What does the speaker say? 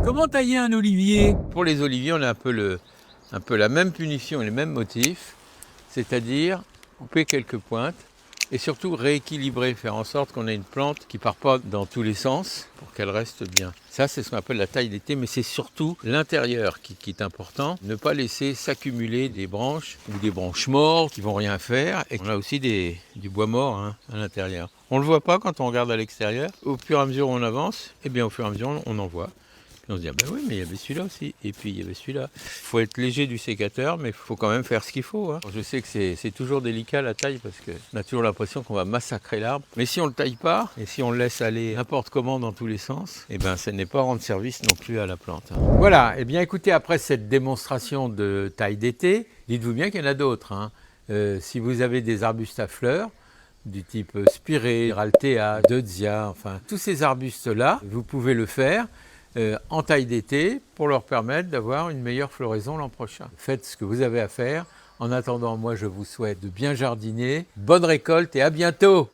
Comment tailler un olivier? Pour les oliviers, on a un peu la même punition et les mêmes motifs, c'est-à-dire couper quelques pointes et surtout rééquilibrer, faire en sorte qu'on ait une plante qui ne part pas dans tous les sens pour qu'elle reste bien. Ça, c'est ce qu'on appelle la taille d'été, mais c'est surtout l'intérieur qui est important. Ne pas laisser s'accumuler des branches ou des branches mortes qui vont rien faire. Et on a aussi du bois mort à l'intérieur. On ne le voit pas quand on regarde à l'extérieur. Au fur et à mesure où on avance, et bien au fur et à mesure on en voit. Et on se dit, ah ben oui, mais il y avait celui-là aussi. Et puis il y avait celui-là. Il faut être léger du sécateur, mais il faut quand même faire ce qu'il faut. Je sais que c'est toujours délicat la taille parce qu'on a toujours l'impression qu'on va massacrer l'arbre. Mais si on ne le taille pas, et si on le laisse aller n'importe comment dans tous les sens, et ben, ce n'est pas rendre service non plus à la plante. Voilà, et bien écoutez, après cette démonstration de taille d'été, dites-vous bien qu'il y en a d'autres. Si vous avez des arbustes à fleurs, du type Spirée, Altea, Deutzia, enfin tous ces arbustes-là, vous pouvez le faire en taille d'été pour leur permettre d'avoir une meilleure floraison l'an prochain. Faites ce que vous avez à faire. En attendant, moi je vous souhaite de bien jardiner, bonne récolte et à bientôt!